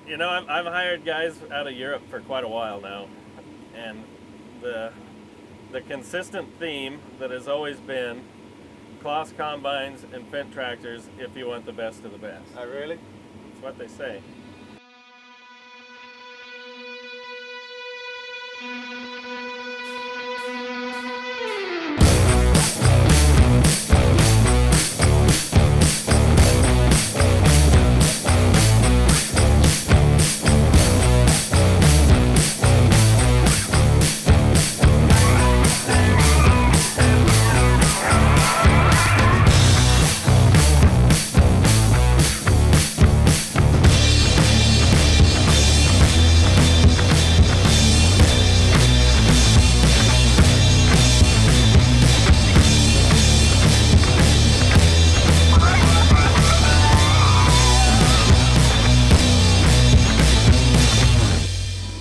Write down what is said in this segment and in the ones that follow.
You know, I've hired guys out of Europe for quite a while now, and the consistent theme that has always been Claas combines and Fendt tractors if you want the best of the best. Oh, really? That's what they say.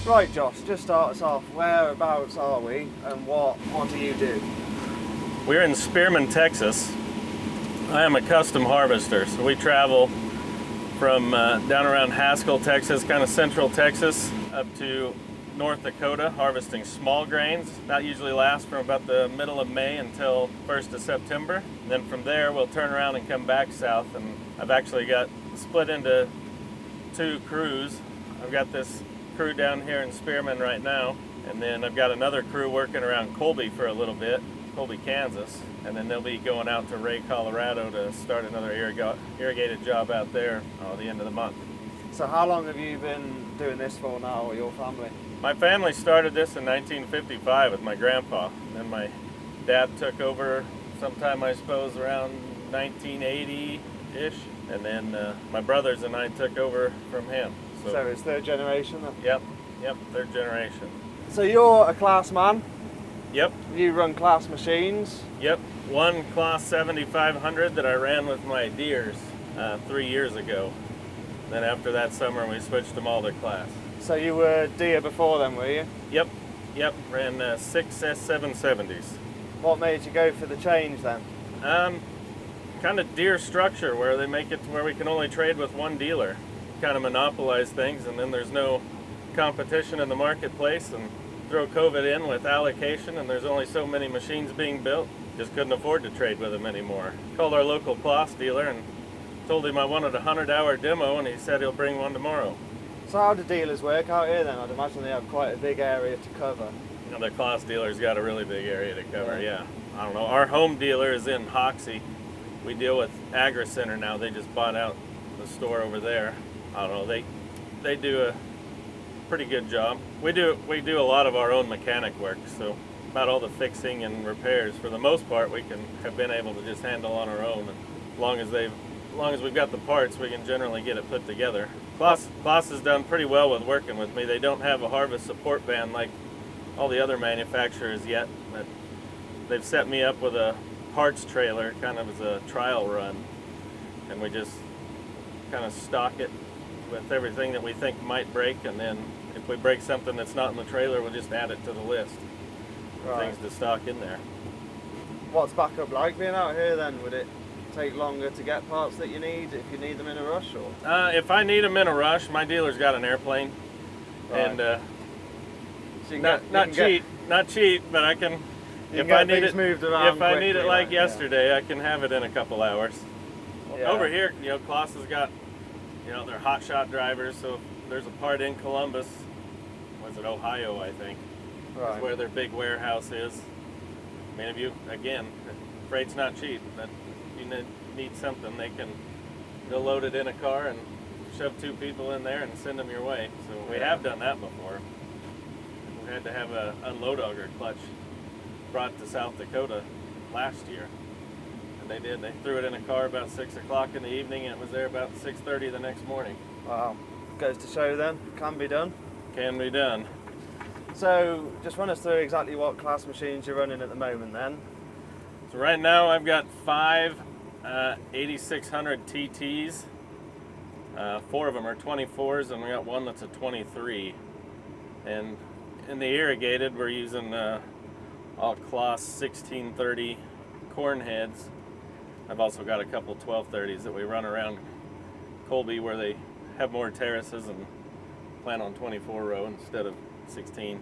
Right, Josh, just start us off. Whereabouts are we and what do you do? We're in Spearman, Texas. I am a custom harvester, so we travel from down around Haskell, Texas, kind of central Texas, up to North Dakota, harvesting small grains. That usually lasts from about the middle of May until 1st of September. And then from there, we'll turn around and come back south. And I've actually got split into two crews. I've got this crew down here in Spearman right now, and then I've got another crew working around Colby for a little bit, Colby, Kansas, and then they'll be going out to Ray, Colorado to start another irrigated job out there at the end of the month. So how long have you been doing this for now, or your family? My family started this in 1955 with my grandpa. Then my dad took over sometime, I suppose, around 1980-ish, and then my brothers and I took over from him. So it's third generation then? Yep, third generation. So you're a Claas man? Yep. You run Claas machines? Yep, one Claas 7500 that I ran with my Deeres 3 years ago. Then after that summer we switched them all to Claas. So you were Deere before then, were you? Yep, ran 6 S770s. What made you go for the change then? Kind of Deere structure where they make it to where we can only trade with one dealer. Kind of monopolize things, and then there's no competition in the marketplace, and throw COVID in with allocation, and there's only so many machines being built. Just couldn't afford to trade with them anymore. Called our local Claas dealer and told him I wanted a 100-hour demo, and he said he'll bring one tomorrow. So how do dealers work out here then? I'd imagine they have quite a big area to cover. You know, the Claas dealer's got a really big area to cover, yeah. I don't know, our home dealer is in Hoxie. We deal with Agri-Center now. They just bought out the store over there. I don't know, they do a pretty good job. We do a lot of our own mechanic work, so about all the fixing and repairs, for the most part, we have been able to just handle on our own. As long as we've got the parts, we can generally get it put together. Claas has done pretty well with working with me. They don't have a harvest support van like all the other manufacturers yet, but they've set me up with a parts trailer kind of as a trial run, and we just kind of stock it with everything that we think might break, and then if we break something that's not in the trailer, we'll just add it to the list. Right. Things to stock in there. What's backup like being out here then? Would it take longer to get parts that you need if you need them in a rush, or? If I need them in a rush, my dealer's got an airplane, right. And so not cheap, but I can. If I need it moved around, if I need it like yesterday, I can have it in a couple hours. Yeah. Over here, you know, Claas has got, you know, they're hot shot drivers, so if there's a part in Columbus, was it Ohio, I think, right. That's where their big warehouse is. I mean, freight's not cheap, but if you need something, they'll load it in a car and shove 2 people in there and send them your way. So we have done that before. We had to have a unload auger clutch brought to South Dakota last year. They did. They threw it in a car about 6 o'clock in the evening, and it was there about 6:30 the next morning. Wow. Goes to show then, can be done. Can be done. So just run us through exactly what Claas machines you're running at the moment then. So right now I've got 5 8600 TTs. 4 of them are 24s, and we got one that's a 23. And in the irrigated, we're using all Claas 1630 corn heads. I've also got a couple 1230s that we run around Colby where they have more terraces and plan on 24 row instead of 16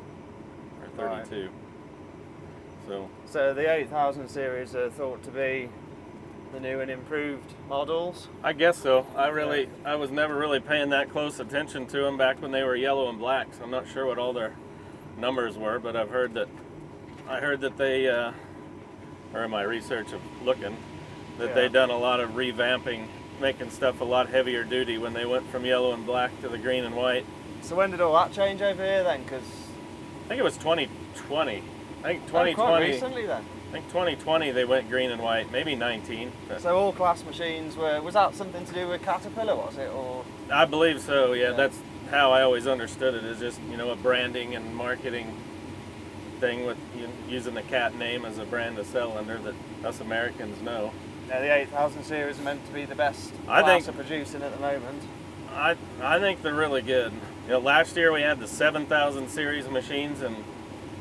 or 32. Right. So the 8000 series are thought to be the new and improved models? I guess so. I was never really paying that close attention to them back when they were yellow and black, so I'm not sure what all their numbers were, but I heard that they, or in my research of looking, that they'd done a lot of revamping, making stuff a lot heavier duty when they went from yellow and black to the green and white. So when did all that change over here then? Because I think it was 2020. I think 2020. Quite recently then. I think 2020 they went green and white, maybe 19. So all Claas machines was that something to do with Caterpillar, was it? Or I believe so, yeah. That's how I always understood it, is just, a branding and marketing thing with using the Cat name as a brand of cell under that us Americans know. Yeah, the 8000 series is meant to be the best Claas are producing at the moment. I think they're really good. Last year we had the 7000 series machines, and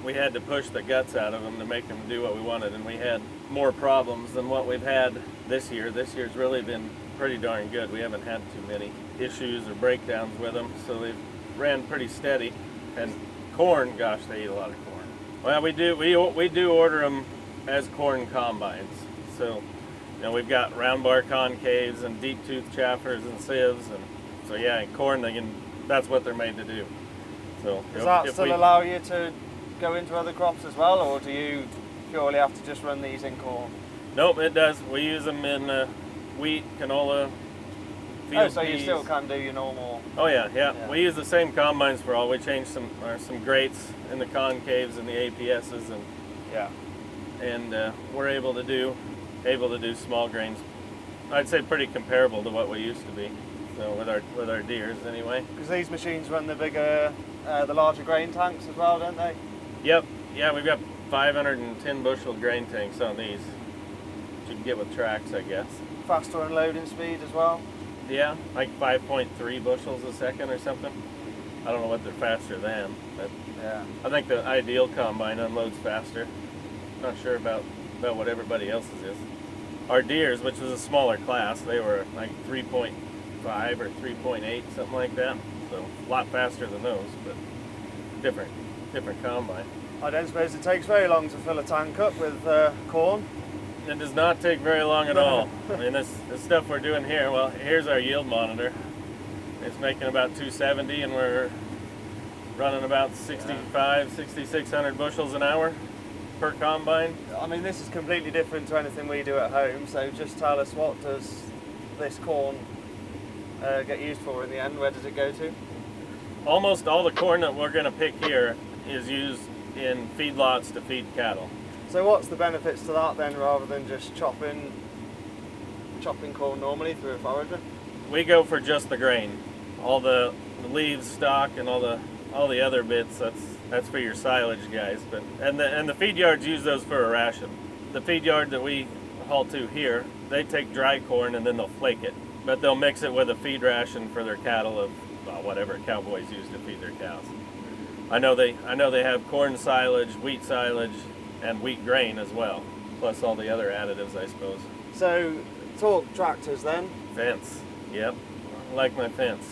we had to push the guts out of them to make them do what we wanted, and we had more problems than what we've had this year. This year's really been pretty darn good. We haven't had too many issues or breakdowns with them, so they've ran pretty steady. And corn, gosh, they eat a lot of corn. Well, we do order them as corn combines. So, we've got round bar concaves and deep tooth chaffers and sieves, and so yeah, corn, that's what they're made to do. So does that still allow you to go into other crops as well, or do you purely have to just run these in corn? Nope, it does. We use them in wheat, canola, field so peas. You still can do your normal. Oh yeah. We use the same combines for all. We changed some grates in the concaves and the APSs, and we're able to do small grains. I'd say pretty comparable to what we used to be. So with our Deeres anyway. Because these machines run the larger grain tanks as well, don't they? Yep. Yeah, we've got 510 bushel grain tanks on these, which you can get with tracks, I guess. Faster unloading speed as well? Yeah, like 5.3 bushels a second or something. I don't know what they're faster than, but yeah. I think the ideal combine unloads faster. Not sure about what everybody else's is. Our Deeres, which was a smaller class, they were like 3.5 or 3.8, something like that. So a lot faster than those, but different combine. I don't suppose it takes very long to fill a tank up with corn. It does not take very long at all. I mean, this stuff we're doing here, well, here's our yield monitor. It's making about 270, and we're running about 6,600 bushels an hour per combine. I mean, this is completely different to anything we do at home, so just tell us, what does this corn get used for in the end? Where does it go to? Almost all the corn that we're going to pick here is used in feedlots to feed cattle. So what's the benefits to that then, rather than just chopping corn normally through a forager? We go for just the grain. All the leaves, stalk, and all the other bits, that's for your silage guys. But and the feed yards use those for a ration. The feed yard that we haul to here, they take dry corn and then they'll flake it, but they'll mix it with a feed ration for their cattle of whatever cowboys use to feed their cows. I know they have corn silage, wheat silage, and wheat grain as well, plus all the other additives, I suppose. So, talk tractors then. Fendt, yep, I like my Fendt.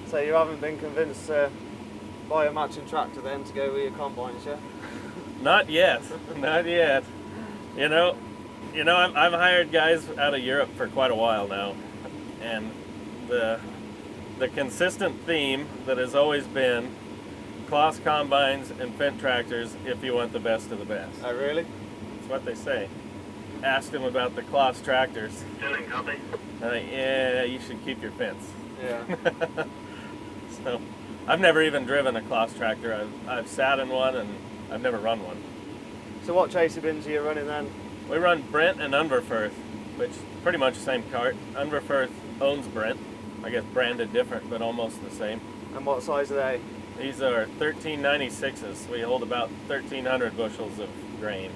So you haven't been convinced to buy a matching tractor then to go with your combines, yeah? Not yet, not yet. I've hired guys out of Europe for quite a while now, and the consistent theme that has always been Claas combines and Fendt tractors if you want the best of the best. Oh, really? That's what they say. Asked him about the Claas tractors. Doing copy. Yeah, you should keep your Fendts. Yeah. So, I've never even driven a Claas tractor. I've sat in one, and I've never run one. So what chaser bins are you running then? We run Brent and Unverfirth, which is pretty much the same cart. Unverfirth owns Brent. I guess branded different, but almost the same. And what size are they? These are 1396s. We hold about 1,300 bushels of grain.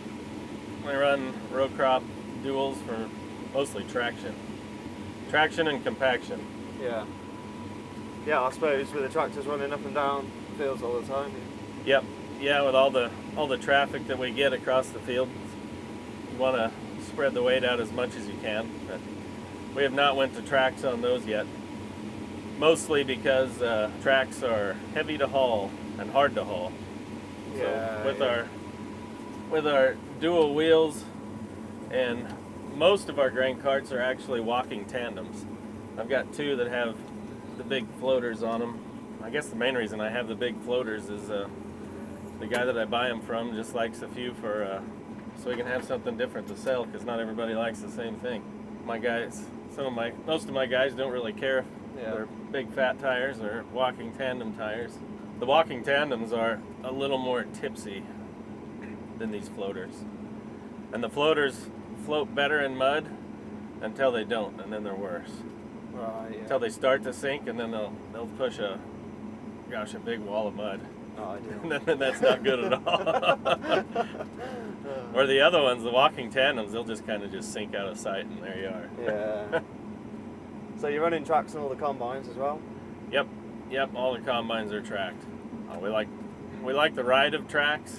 We run row crop duals for mostly traction. Traction and compaction. Yeah. Yeah, I suppose with the tractors running up and down fields all the time. Yep. Yeah, with all the traffic that we get across the field, you want to spread the weight out as much as you can. But we have not went to tracks on those yet. mostly because tracks are heavy to haul and hard to haul. Yeah, So with our dual wheels, and most of our grain carts are actually walking tandems. I've got two that have the big floaters on them. I guess the main reason I have the big floaters is the guy that I buy them from just likes a few for so we can have something different to sell, because not everybody likes the same thing. My guys, most of my guys don't really care if they're big fat tires or walking tandem tires. The walking tandems are a little more tipsy than these floaters, and the floaters float better in mud until they don't, and then they're worse. Right. Yeah. Until they start to sink, and then they'll push a big wall of mud. Oh, And then that's not good at all. Or the other ones, the walking tandems, they'll just kind of just sink out of sight, and there you are. Yeah. So you're running tracks on all the combines as well? Yep. All the combines are tracked. We like the ride of tracks.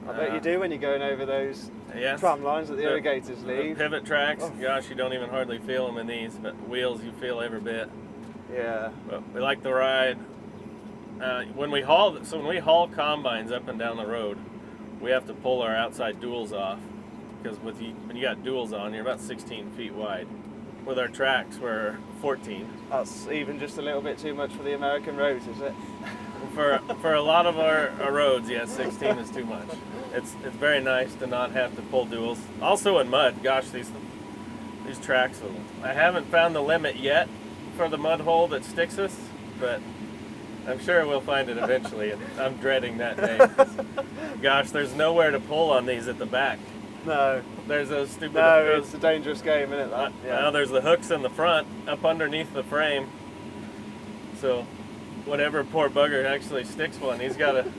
I bet you do when you're going over those tram lines that the irrigators leave. The pivot tracks, gosh, you don't even hardly feel them in these, but wheels you feel every bit. Yeah. But we like the ride. When we haul combines up and down the road, we have to pull our outside duals off, because when you got duals on, you're about 16 feet wide. With our tracks, we're 14. That's even just a little bit too much for the American roads, is it? For a lot of our roads, 16 is too much. It's very nice to not have to pull duals. Also in mud, gosh, these tracks, I haven't found the limit yet for the mud hole that sticks us, but I'm sure we'll find it eventually, and I'm dreading that day. Gosh, there's nowhere to pull on these at the back. No. There's those stupid... No, it's a dangerous game, isn't it? Now there's the hooks in the front, up underneath the frame. So whatever poor bugger actually sticks one, he's got to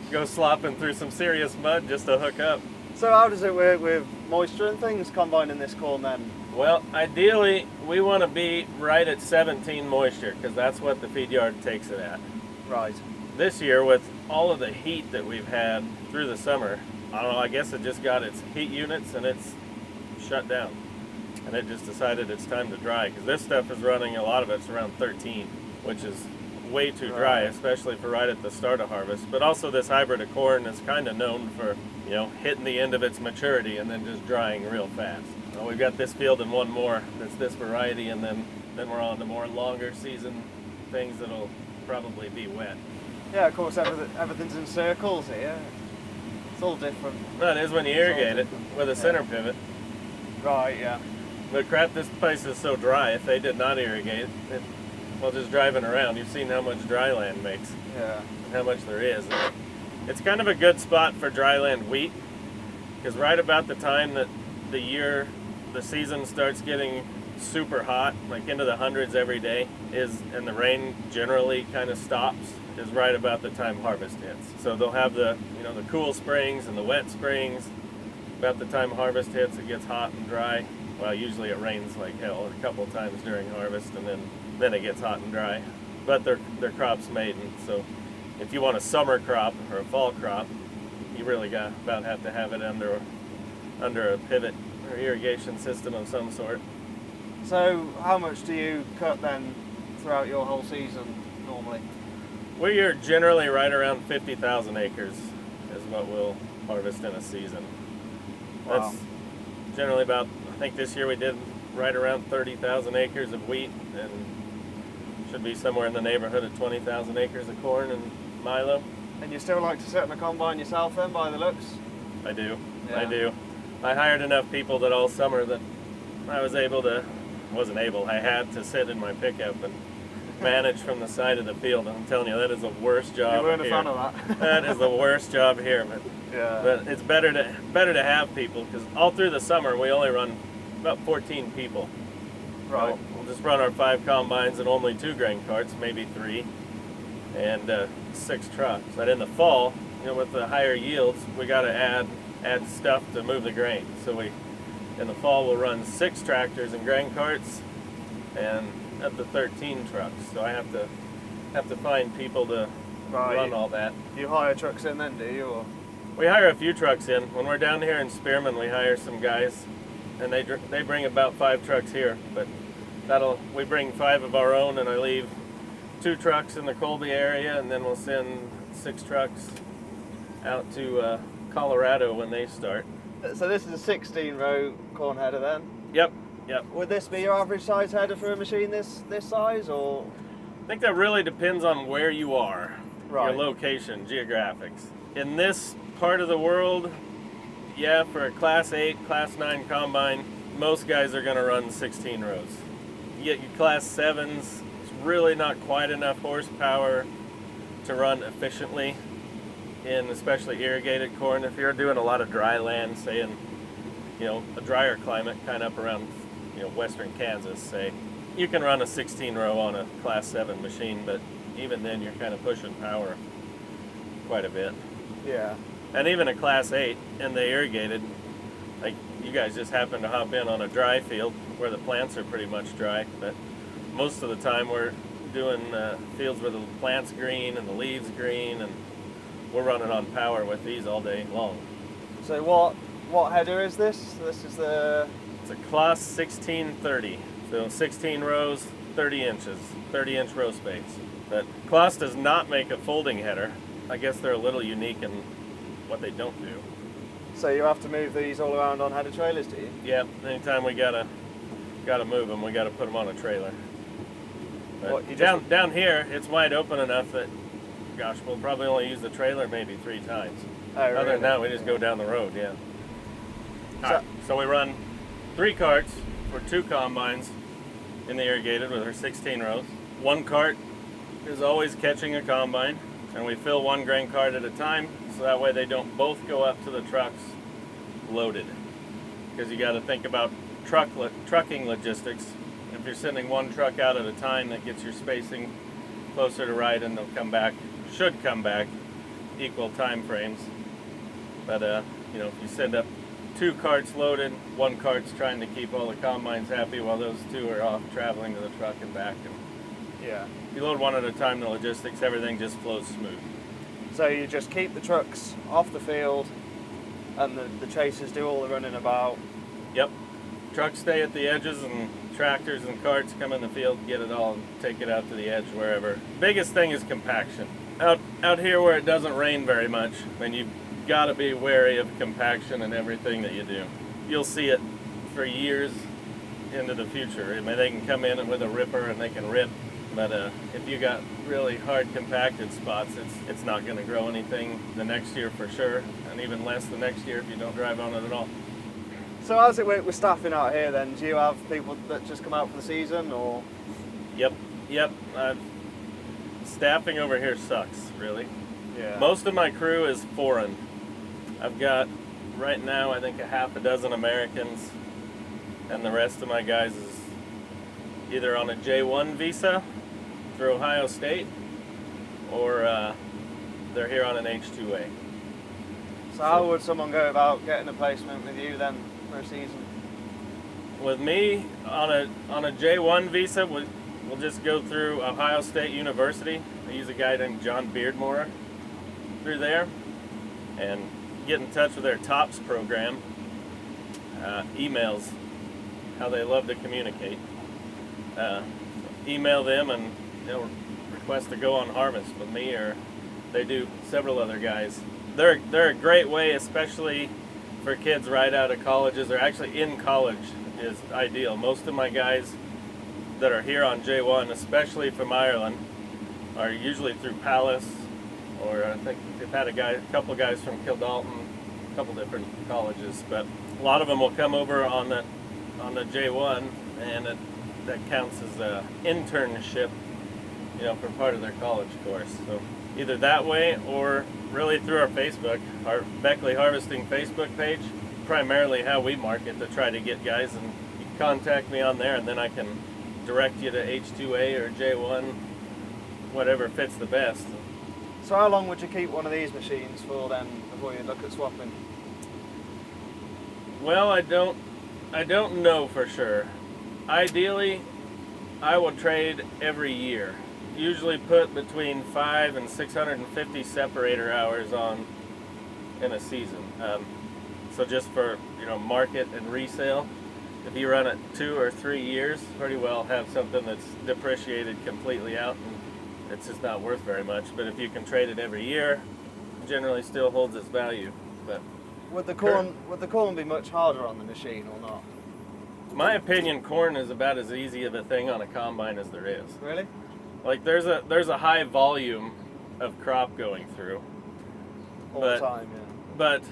go slopping through some serious mud just to hook up. So how does it work with moisture and things combining this corn then? Well, ideally, we want to be right at 17 moisture, because that's what the feed yard takes it at. Right. This year, with all of the heat that we've had through the summer, I don't know, I guess it just got its heat units and it's shut down. And it just decided it's time to dry, because this stuff is running, a lot of it's around 13, which is way too dry, especially for right at the start of harvest. But also this hybrid of corn is kind of known for, hitting the end of its maturity and then just drying real fast. Well, we've got this field and one more that's this variety, and then we're on to more longer season things that'll probably be wet. Yeah, of course, everything's in circles here. It's all different. That is when you irrigate it with a center pivot. Right, yeah. But crap, this place is so dry, if they did not irrigate it, well, just driving around, you've seen how much dry land makes. Yeah. And how much there is. It's kind of a good spot for dry land wheat, because right about the time that the season starts getting super hot, like into the hundreds every day, and the rain generally kind of stops, is right about the time harvest hits. So they'll have the cool springs and the wet springs. About the time harvest hits, it gets hot and dry. Well, usually it rains like hell a couple times during harvest, and then it gets hot and dry. But their crop's maiden, so if you want a summer crop or a fall crop, you really have to have it under a pivot or irrigation system of some sort. So how much do you cut then throughout your whole season normally? We are generally right around 50,000 acres is what we'll harvest in a season. Wow. That's generally about, I think this year we did right around 30,000 acres of wheat, and should be somewhere in the neighborhood of 20,000 acres of corn and milo. And you still like to sit in a combine yourself then, by the looks? I do. Yeah. I do. I hired enough people that all summer that I had to sit in my pickup and manage from the side of the field. I'm telling you, that is the worst job. You weren't here. a fan of that. That is the worst job here, Yeah. but it's better to have people, because all through the summer we only run about 14 people. Right. We'll just run our 5 combines and only 2 grain carts, maybe 3, and 6 trucks. But in the fall, with the higher yields, we got to add stuff to move the grain. So in the fall we'll run 6 tractors and grain carts, and up to 13 trucks. So I have to find people to run all that. You hire trucks in then, do you? Or? We hire a few trucks in. When we're down here in Spearman, we hire some guys, and they bring about 5 trucks here. But we bring 5 of our own, and I leave 2 trucks in the Colby area, and then we'll send 6 trucks out to Colorado when they start. So this is a 16-row corn header then? Yep. Would this be your average size header for a machine this size, or? I think that really depends on where you are, Right. your location, geographics. In this part of the world, yeah, for a Class 8, Class 9 combine, most guys are going to run 16 rows. You get your Class 7s, it's really not quite enough horsepower to run efficiently in especially irrigated corn. If you're doing a lot of dry land, say in a drier climate, kind of up around western Kansas, say, you can run a 16 row on a Class 7 machine, but even then you're kind of pushing power quite a bit. Yeah. And even a Class 8 in the irrigated, like you guys just happen to hop in on a dry field where the plants are pretty much dry, but most of the time we're doing fields where the plant's green and the leaves green, and we're running on power with these all day long. So what header is this? This is the... It's a Claas 1630, so 16 rows, 30 inches, 30-inch row space. But Claas does not make a folding header. I guess they're a little unique in what they don't do. So you have to move these all around on header trailers, do you? Yep, anytime we gotta move them, we gotta put them on a trailer. But down here, it's wide open enough that, gosh, we'll probably only use the trailer maybe 3 times. Oh, Other really? than that, we just go down the road, yeah. So we run 3 carts for 2 combines in the irrigated with our 16 rows. 1 cart is always catching a combine, and we fill 1 grain cart at a time, so that way they don't both go up to the trucks loaded. Because you got to think about trucking logistics. If you're sending 1 truck out at a time, that gets your spacing closer to right, and they'll should come back equal time frames. But if you send up 2 carts loaded, 1 cart's trying to keep all the combines happy while those 2 are off traveling to the truck and back. And Yeah. if you load 1 at a time, the logistics, everything just flows smooth. So you just keep the trucks off the field, and the chasers do all the running about. Yep. Trucks stay at the edges, and tractors and carts come in the field, get it all, and take it out to the edge wherever. Biggest thing is compaction. Out here where it doesn't rain very much, then you've got to be wary of compaction in everything that you do. You'll see it for years into the future. I mean, they can come in with a ripper and they can rip, but if you got really hard compacted spots, it's not going to grow anything the next year for sure, and even less the next year if you don't drive on it at all. So how's it work with staffing out here then? Do you have people that just come out for the season, or? Yep. Staffing over here sucks, really. Yeah. Most of my crew is foreign. I've got, right now, I think a half a dozen Americans, and the rest of my guys is either on a J1 visa through Ohio State, or they're here on an H2A. So how would someone go about getting a placement with you then for a season? With me, on a J1 visa, we'll just go through Ohio State University. I use a guy named John Beardmore through there, and get in touch with their TOPS program. Emails, how they love to communicate. Email them and they'll request to go on harvest with me, or they do several other guys. They're a great way, especially for kids right out of colleges, or actually in college is ideal. Most of my guys that are here on J1, especially from Ireland, are usually through Palace, or I think they've had a couple guys from Kildalton, a couple different colleges, but a lot of them will come over on the J1, and that counts as an internship, for part of their college course. So either that way, or really through our Facebook, our Beckley Harvesting Facebook page, primarily how we market to try to get guys, and you can contact me on there, and then I can direct you to H2A or J1, whatever fits the best. So how long would you keep one of these machines for then before you look at swapping? Well, I don't know for sure. Ideally, I will trade every year. Usually put between 500 and 650 separator hours on in a season. So just for market and resale, if you run it 2 or 3 years, pretty well have something that's depreciated completely out and it's just not worth very much. But if you can trade it every year, it generally still holds its value. But would the corn be much harder on the machine or not? in my opinion, corn is about as easy of a thing on a combine as there is. Really? Like there's a high volume of crop going through. All the time, yeah. But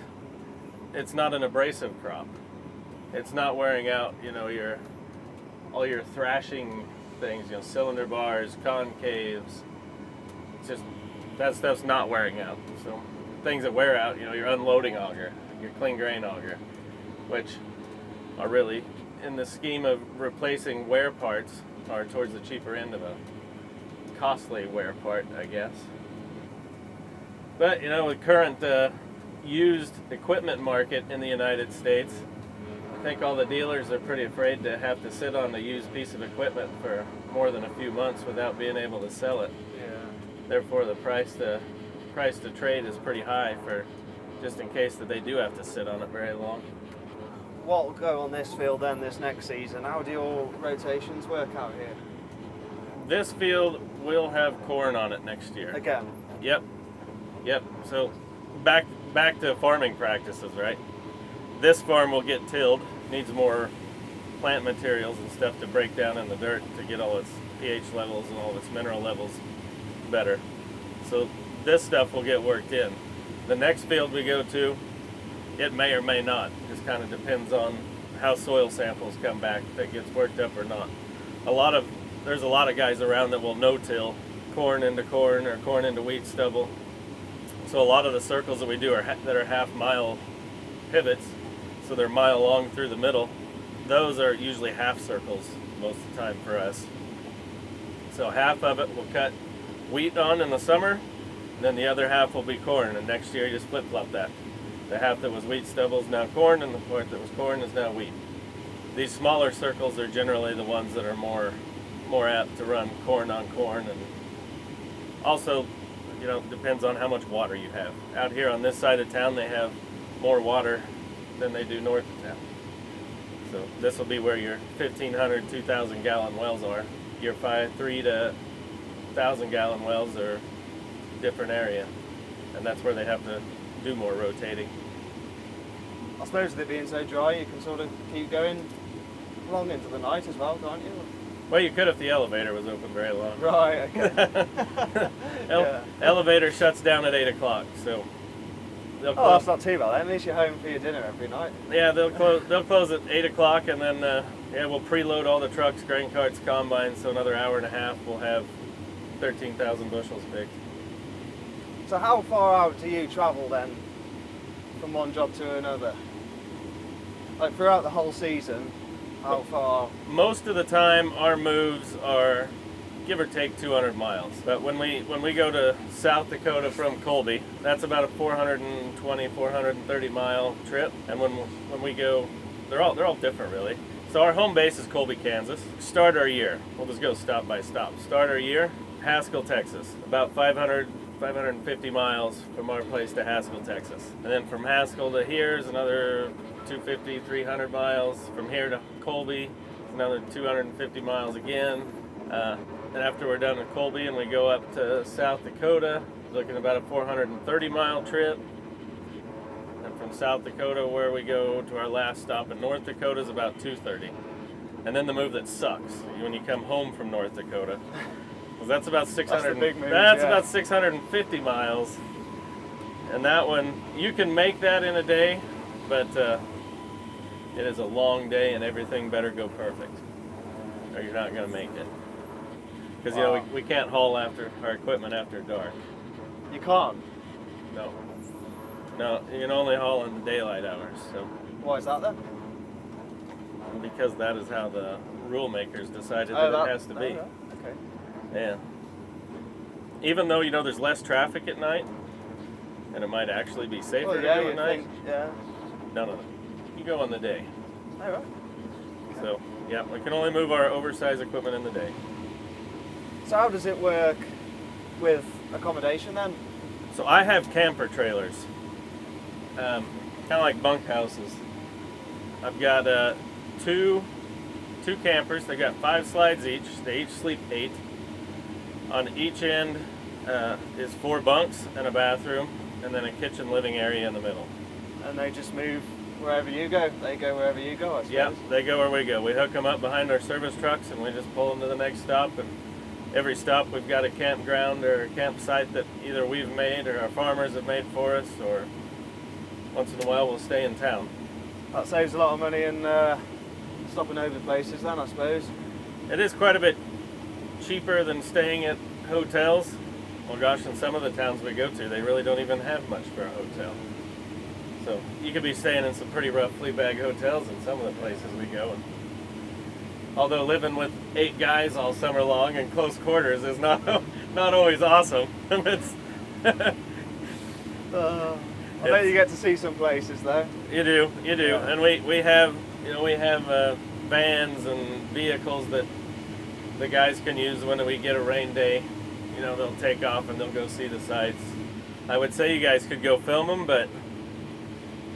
it's not an abrasive crop. It's not wearing out, all your thrashing things, cylinder bars, concaves. It's just, that stuff's not wearing out. So things that wear out, your unloading auger, your clean grain auger, which are really, in the scheme of replacing wear parts, are towards the cheaper end of a costly wear part, I guess. But, with current used equipment market in the United States, I think all the dealers are pretty afraid to have to sit on a used piece of equipment for more than a few months without being able to sell it. Yeah. Therefore, the price to trade is pretty high for just in case that they do have to sit on it very long. What will go on this field then this next season? How do your rotations work out here? This field will have corn on it next year. Again? Yep. So back to farming practices, right? This farm will get tilled, needs more plant materials and stuff to break down in the dirt to get all its pH levels and all its mineral levels better. So this stuff will get worked in. The next field we go to, it may or may not. Just kind of depends on how soil samples come back, if it gets worked up or not. There's a lot of guys around that will no-till corn into corn or corn into wheat stubble. So a lot of the circles that we do that are half-mile pivots, so they're mile long through the middle, those are usually half circles most of the time for us. So half of it we'll cut wheat on in the summer, and then the other half will be corn, and next year you just flip-flop that. The half that was wheat stubble is now corn, and the part that was corn is now wheat. These smaller circles are generally the ones that are more apt to run corn on corn, and also, depends on how much water you have. Out here on this side of town, they have more water than they do north of town. So this will be where your 1,500, 2,000 gallon wells are. Your 3 to 1,000 gallon wells are a different area, and that's where they have to do more rotating. I suppose with it being so dry, you can sort of keep going long into the night as well, can't you? Well, you could if the elevator was open very long. Right, okay. Yeah. Elevator shuts down at 8 o'clock, so they'll close. Oh, that's not too bad. At least you're home for your dinner every night. Yeah, they'll close at 8 o'clock, and then we'll preload all the trucks, grain carts, combines, so another hour and a half we'll have 13,000 bushels picked. So how far out do you travel then from one job to another? Like throughout the whole season, how far? Most of the time our moves are give or take 200 miles. But when we go to South Dakota from Colby, that's about a 420, 430 mile trip. And when we go, they're all different really. So our home base is Colby, Kansas. Start our year. We'll just go stop by stop. Start our year, Haskell, Texas. About 550 miles from our place to Haskell, Texas. And then from Haskell to here is another 250, 300 miles. From here to Colby, another 250 miles again. And after we're done with Colby and we go up to South Dakota, looking at about a 430 mile trip. And from South Dakota, where we go to our last stop in North Dakota, is about 230. And then the move that sucks, when you come home from North Dakota, because that's about 600. That's the big move, that's yeah. about 650 miles. And that one, you can make that in a day, but it is a long day, and everything better go perfect, or you're not going to make it. Because Wow. we can't haul after our equipment after dark. You can't? No, you can only haul in the daylight hours. So Why is that then? because that is how the rule makers decided Oh, that it has to be. Oh, okay. Yeah. Even though there's less traffic at night, and it might actually be safer Well, to yeah, go you at night. think, yeah. No. You go on the day. Oh, right. So yeah, we can only move our oversized equipment in the day. So how does it work with accommodation then? So I have camper trailers, kind of like bunkhouses. I've got two campers. They got 5 slides each. They each sleep 8. On each end is 4 bunks and a bathroom, and then a kitchen living area in the middle. And they just move wherever you go. They go wherever you go, I suppose. Yep, they go where we go. We hook them up behind our service trucks, and we just pull them to the next stop. And every stop, we've got a campground or a campsite that either we've made or our farmers have made for us, or once in a while we'll stay in town. That saves a lot of money in stopping over places then, I suppose. It is quite a bit cheaper than staying at hotels. Well, gosh, in some of the towns we go to, they really don't even have much for a hotel. So you could be staying in some pretty rough flea bag hotels in some of the places we go. And although living with 8 guys all summer long in close quarters is not always awesome. It's I bet you get to see some places though. You do. Yeah. And we have vans and vehicles that the guys can use when we get a rain day. You know, they'll take off and they'll go see the sights. I would say you guys could go film them, but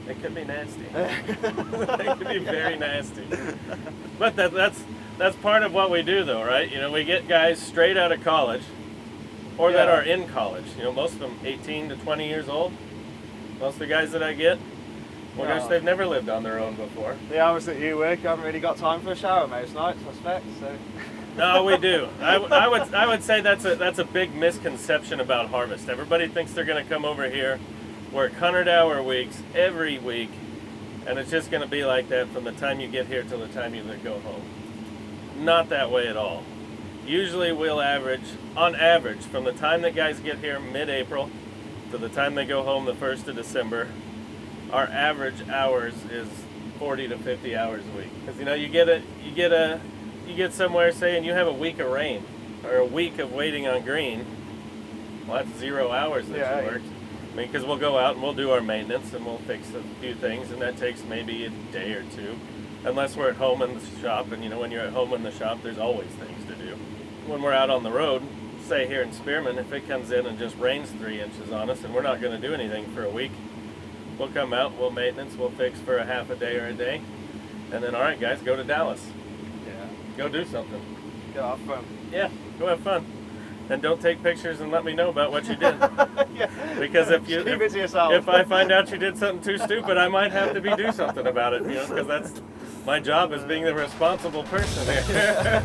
it could be nasty. It could be very nasty. But that's part of what we do, though, right? You know, we get guys straight out of college, or that are in college. You know, most of them 18 to 20 years old. Most of the guys that I get, well, gosh, they've never lived on their own before. The hours that you work, you haven't really got time for a shower most nights, I suspect. So. No, we do. I would say that's a big misconception about harvest. Everybody thinks they're going to come over here, work 100-hour weeks every week, and it's just going to be like that from the time you get here till the time you go home. Not that way at all. Usually we'll on average, from the time that guys get here mid-April to the time they go home the 1st of December, our average hours is 40 to 50 hours a week. Because you know, you get somewhere saying you have a week of rain or a week of waiting on green. Well, that's 0 hours that you worked. I mean, because we'll go out and we'll do our maintenance and we'll fix a few things, and that takes maybe a day or two, unless we're at home in the shop. And you know, when you're at home in the shop, there's always things to do. When we're out on the road, say here in Spearman, if it comes in and just rains 3 inches on us and we're not going to do anything for a week, we'll come out, we'll maintenance, we'll fix for a half a day or a day, and then, all right, guys, go to Dallas. Yeah. Go do something. Go have fun. Yeah, go have fun. And don't take pictures and let me know about what you did. Yeah. Because if I find out you did something too stupid, I might have to do something about it, you know, because that's my job as being the responsible person here.